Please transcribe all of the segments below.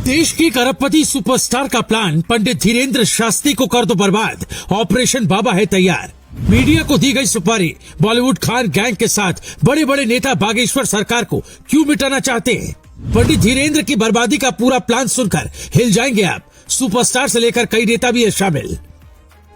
देश की करोड़पति सुपरस्टार का प्लान पंडित धीरेन्द्र शास्त्री को कर दो बर्बाद, ऑपरेशन बाबा है तैयार। मीडिया को दी गई सुपारी। बॉलीवुड खान गैंग के साथ बड़े बड़े नेता बागेश्वर सरकार को क्यों मिटाना चाहते हैं? पंडित धीरेन्द्र की बर्बादी का पूरा प्लान सुनकर हिल जाएंगे आप। सुपरस्टार से लेकर कई नेता भी है शामिल।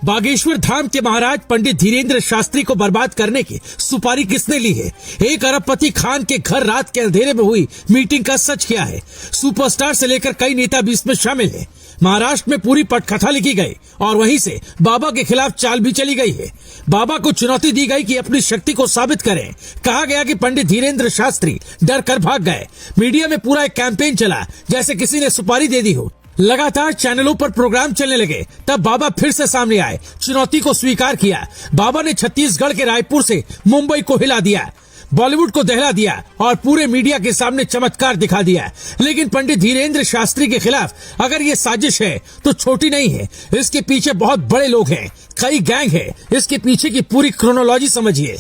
बागेश्वर धाम के महाराज पंडित धीरेन्द्र शास्त्री को बर्बाद करने की सुपारी किसने ली है? एक अरबपति खान के घर रात के अंधेरे में हुई मीटिंग का सच क्या है? सुपरस्टार से लेकर कई नेता भी इसमें शामिल है। महाराष्ट्र में पूरी पटकथा लिखी गई और वहीं से बाबा के खिलाफ चाल भी चली गई है। बाबा को चुनौती दी गई कि अपनी शक्ति को साबित करें। कहा गया कि पंडित धीरेन्द्र शास्त्री डर कर भाग गए। मीडिया में पूरा एक कैंपेन चला जैसे किसी ने सुपारी दे दी हो। लगातार चैनलों पर प्रोग्राम चलने लगे। तब बाबा फिर से सामने आए, चुनौती को स्वीकार किया। बाबा ने छत्तीसगढ़ के रायपुर से मुंबई को हिला दिया, बॉलीवुड को दहला दिया और पूरे मीडिया के सामने चमत्कार दिखा दिया। लेकिन पंडित धीरेन्द्र शास्त्री के खिलाफ अगर ये साजिश है तो छोटी नहीं है। इसके पीछे बहुत बड़े लोग हैं, कई गैंग है। इसके पीछे की पूरी क्रोनोलॉजी समझिए।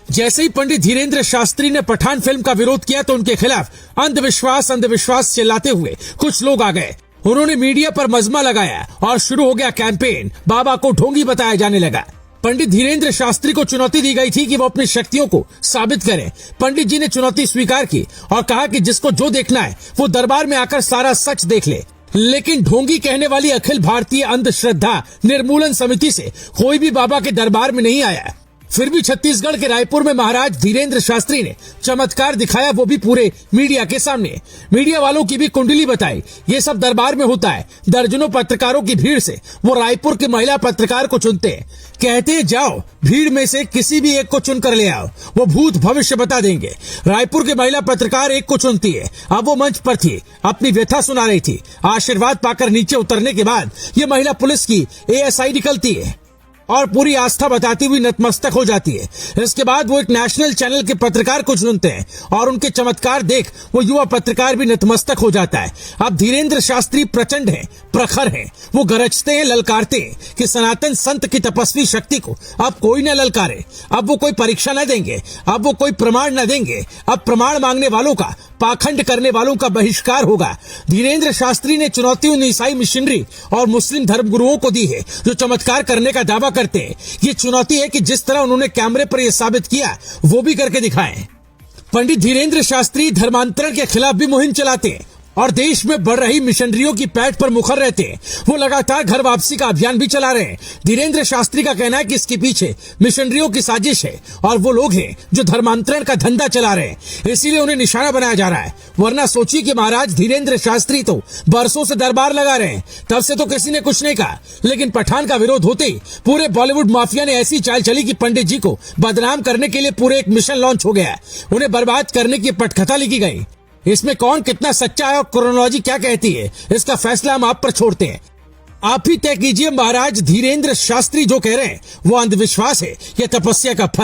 जैसे ही पंडित धीरेन्द्र शास्त्री ने पठान फिल्म का विरोध किया तो उनके खिलाफ अंधविश्वास चिल्लाते हुए कुछ लोग आ गए। उन्होंने मीडिया पर मजमा लगाया और शुरू हो गया कैंपेन। बाबा को ढोंगी बताया जाने लगा। पंडित धीरेन्द्र शास्त्री को चुनौती दी गई थी कि वो अपनी शक्तियों को साबित करें। पंडित जी ने चुनौती स्वीकार की और कहा कि जिसको जो देखना है वो दरबार में आकर सारा सच देख ले। लेकिन ढोंगी कहने वाली अखिल भारतीय अंधश्रद्धा निर्मूलन समिति से कोई भी बाबा के दरबार में नहीं आया। फिर भी छत्तीसगढ़ के रायपुर में महाराज धीरेन्द्र शास्त्री ने चमत्कार दिखाया, वो भी पूरे मीडिया के सामने। मीडिया वालों की भी कुंडली बताई। ये सब दरबार में होता है। दर्जनों पत्रकारों की भीड़ से वो रायपुर के महिला पत्रकार को चुनते हैं। कहते हैं जाओ भीड़ में से किसी भी एक को चुन कर ले आओ, वो भूत भविष्य बता देंगे। रायपुर के महिला पत्रकार एक को चुनती है। अब वो मंच पर थी, अपनी व्यथा सुना रही थी। आशीर्वाद पाकर नीचे उतरने के बाद ये महिला पुलिस की एएसआई निकलती है और पूरी आस्था बताती हुई नतमस्तक हो जाती है। इसके बाद वो एक नेशनल चैनल के पत्रकार को चुनते हैं और उनके चमत्कार देख वो युवा पत्रकार भी नतमस्तक हो जाता है। अब धीरेन्द्र शास्त्री प्रचंड हैं, प्रखर हैं। वो गरजते हैं, ललकारते हैं कि सनातन संत की तपस्वी शक्ति को अब कोई न ललकारे। अब वो कोई परीक्षा न देंगे, अब वो कोई प्रमाण न देंगे। अब प्रमाण मांगने वालों का, पाखंड करने वालों का बहिष्कार होगा। धीरेन्द्र शास्त्री ने चुनौती उन ईसाई मिशनरी और मुस्लिम धर्मगुरुओं को दी है जो चमत्कार करने का दावा करते हैं। ये चुनौती है कि जिस तरह उन्होंने कैमरे पर यह साबित किया वो भी करके दिखाएं। पंडित धीरेन्द्र शास्त्री धर्मांतरण के खिलाफ भी मुहिम चलाते हैं और देश में बढ़ रही मिशनरियों की पैठ पर मुखर रहते हैं। वो लगातार घर वापसी का अभियान भी चला रहे हैं। धीरेन्द्र शास्त्री का कहना है कि इसके पीछे मिशनरियों की साजिश है और वो लोग हैं जो धर्मांतरण का धंधा चला रहे हैं। इसीलिए उन्हें निशाना बनाया जा रहा है। वरना सोचिए कि महाराज धीरेन्द्र शास्त्री तो बरसों से दरबार लगा रहे हैं, तब से तो किसी ने कुछ नहीं कहा। लेकिन पठान का विरोध होते ही पूरे बॉलीवुड माफिया ने ऐसी चाल चली कि पंडित जी को बदनाम करने के लिए पूरे एक मिशन लॉन्च हो गया। उन्हें बर्बाद करने की पटकथा लिखी गई। इसमें कौन कितना सच्चा है और क्रोनोलॉजी क्या कहती है, इसका फैसला हम आप पर छोड़ते हैं। आप ही तय कीजिए महाराज धीरेन्द्र शास्त्री जो कह रहे हैं वो अंधविश्वास है या तपस्या का फल।